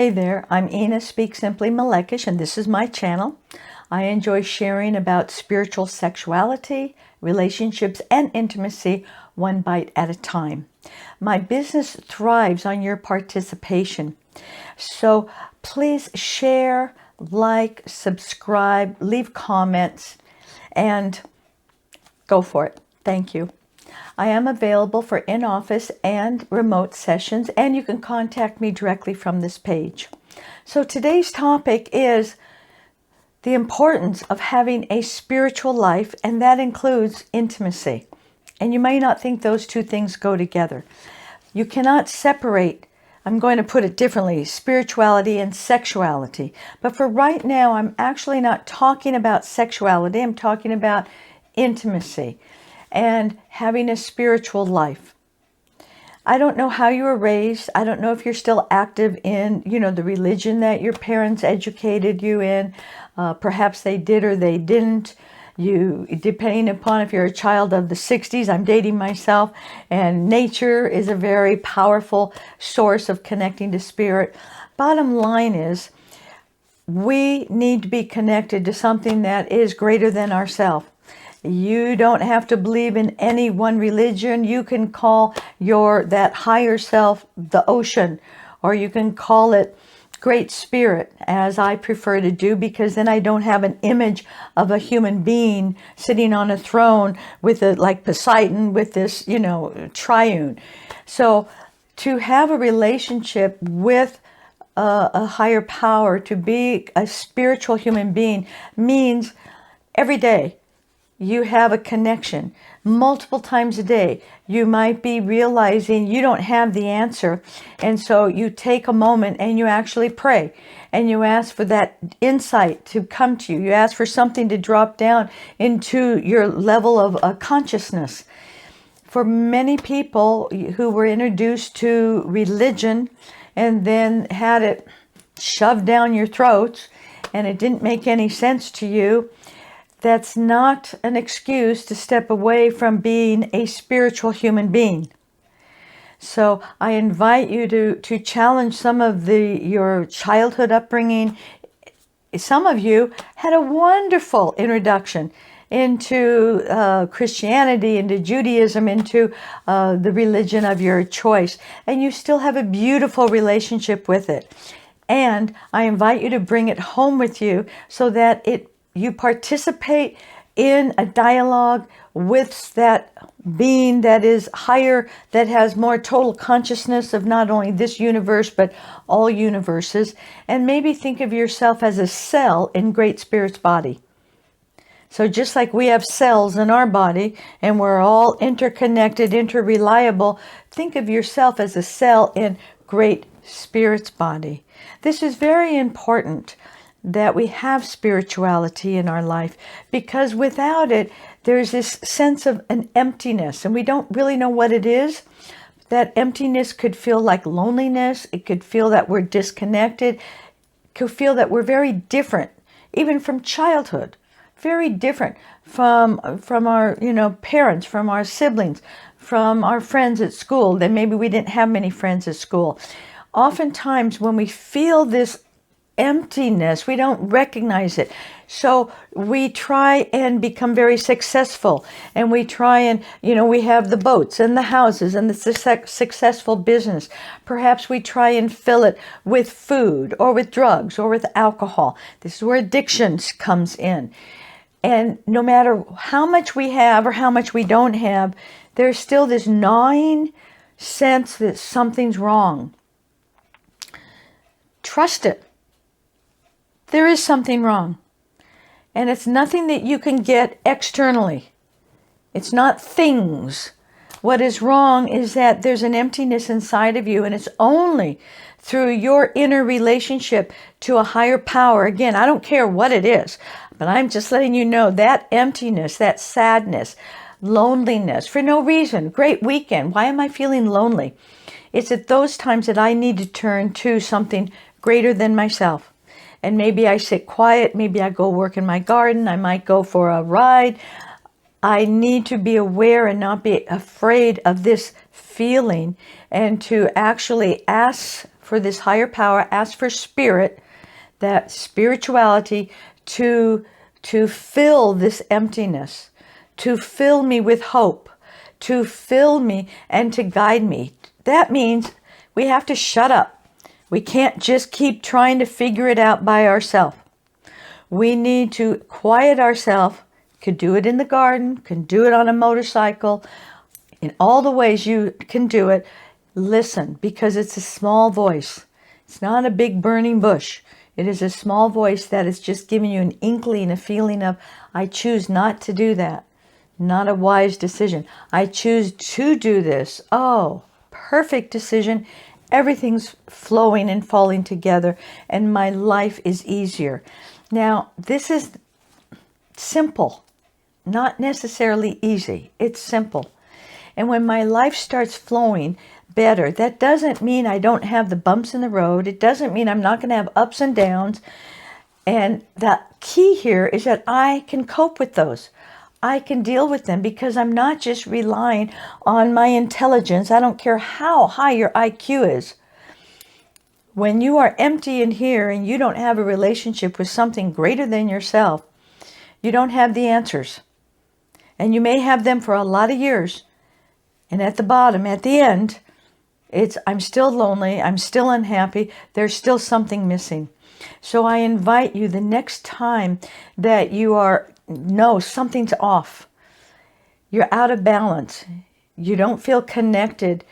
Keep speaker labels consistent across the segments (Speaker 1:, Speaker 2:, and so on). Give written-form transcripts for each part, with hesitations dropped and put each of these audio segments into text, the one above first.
Speaker 1: Hey there, I'm Ina Speak Simply Malekish, and this is my channel. I enjoy sharing about spiritual sexuality, relationships, and intimacy one bite at a time. My business thrives on your participation. So please share, like, subscribe, leave comments, and go for it. Thank you. I am available for in-office and remote sessions, and you can contact me directly from this page. So today's topic is the importance of having a spiritual life, and that includes intimacy. And you may not think those two things go together. You cannot separate, I'm going to put it differently, spirituality and sexuality. But for right now, I'm actually not talking about sexuality. I'm talking about intimacy and having a spiritual life. I don't know how you were raised. I don't know if you're still active in, the religion that your parents educated you in. Perhaps they did or they didn't. Depending upon if you're a child of the 60s, I'm dating myself, and nature is a very powerful source of connecting to spirit. Bottom line is, we need to be connected to something that is greater than ourselves. You don't have to believe in any one religion. You can call that higher self the ocean, or you can call it Great Spirit, as I prefer to do, because then I don't have an image of a human being sitting on a throne with like Poseidon with this, triune. So to have a relationship with a higher power, to be a spiritual human being, means every day you have a connection. Multiple times a day, you might be realizing you don't have the answer. And so you take a moment and you actually pray. And you ask for that insight to come to you. You ask for something to drop down into your level of consciousness. For many people who were introduced to religion and then had it shoved down your throats and it didn't make any sense to you, that's not an excuse to step away from being a spiritual human being. So I invite you to challenge some of your childhood upbringing. Some of you had a wonderful introduction into Christianity, into Judaism, into the religion of your choice, and you still have a beautiful relationship with it. And I invite you to bring it home with you so that you participate in a dialogue with that being that is higher, that has more total consciousness of not only this universe, but all universes. And maybe think of yourself as a cell in Great Spirit's body. So just like we have cells in our body and we're all interconnected, interreliable, think of yourself as a cell in Great Spirit's body. This is very important, that we have spirituality in our life, because without it, there's this sense of an emptiness, and we don't really know what it is. That emptiness could feel like loneliness. It could feel that we're disconnected. It could feel that we're very different, even from childhood, very different from our, parents, from our siblings, from our friends at school. Then maybe we didn't have many friends at school. Oftentimes when we feel this emptiness, we don't recognize it. So we try and become very successful, and we try and, we have the boats and the houses and the successful business. Perhaps we try and fill it with food or with drugs or with alcohol. This is where addiction comes in. And no matter how much we have or how much we don't have, there's still this gnawing sense that something's wrong. Trust it. There is something wrong, and it's nothing that you can get externally. It's not things. What is wrong is that there's an emptiness inside of you, and it's only through your inner relationship to a higher power. Again, I don't care what it is, but I'm just letting you know that emptiness, that sadness, loneliness for no reason. Great weekend. Why am I feeling lonely? It's at those times that I need to turn to something greater than myself. And maybe I sit quiet, maybe I go work in my garden, I might go for a ride. I need to be aware and not be afraid of this feeling, and to actually ask for this higher power, ask for spirit, that spirituality to fill this emptiness, to fill me with hope, to fill me and to guide me. That means we have to shut up. We can't just keep trying to figure it out by ourselves. We need to quiet ourselves. Could do it in the garden, can do it on a motorcycle, in all the ways you can do it. Listen, because it's a small voice. It's not a big burning bush. It is a small voice that is just giving you an inkling, a feeling of, I choose not to do that. Not a wise decision. I choose to do this. Oh, perfect decision. Everything's flowing and falling together, and my life is easier. Now, this is simple, not necessarily easy. It's simple. And when my life starts flowing better, that doesn't mean I don't have the bumps in the road. It doesn't mean I'm not going to have ups and downs. And the key here is that I can cope with those. I can deal with them because I'm not just relying on my intelligence. I don't care how high your IQ is. When you are empty in here and you don't have a relationship with something greater than yourself, you don't have the answers. And you may have them for a lot of years. And at the bottom, at the end, it's, I'm still lonely, I'm still unhappy, there's still something missing. So I invite you, the next time that you know something's off, you're out of balance, you don't feel connected,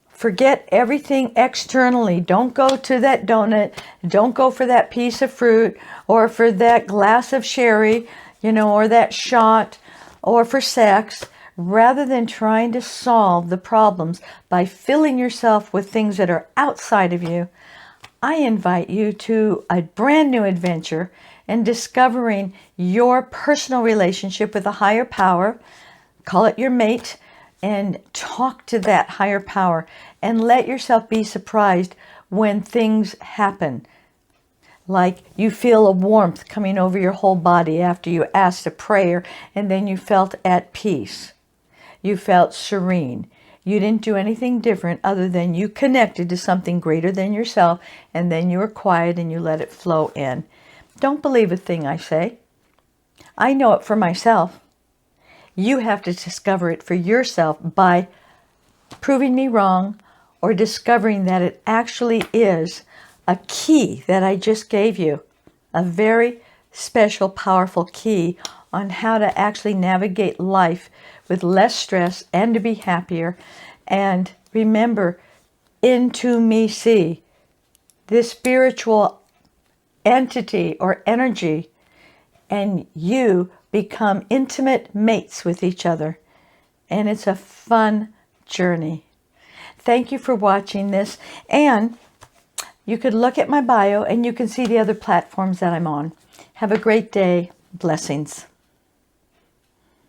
Speaker 1: forget everything externally. Don't go to that donut, don't go for that piece of fruit, or for that glass of sherry, or that shot, or for sex. Rather than trying to solve the problems by filling yourself with things that are outside of you, I invite you to a brand new adventure in discovering your personal relationship with a higher power. Call it your mate, and talk to that higher power and let yourself be surprised when things happen. Like you feel a warmth coming over your whole body after you asked a prayer, and then you felt at peace. You felt serene. You didn't do anything different other than you connected to something greater than yourself, and then you were quiet and you let it flow in. Don't believe a thing I say. I know it for myself. You have to discover it for yourself by proving me wrong or discovering that it actually is a key that I just gave you. A very special, powerful key on how to actually navigate life with less stress and to be happier. And remember, into me see, this spiritual entity or energy, and you become intimate mates with each other. And it's a fun journey. Thank you for watching this. And you could look at my bio and you can see the other platforms that I'm on. Have a great day. Blessings.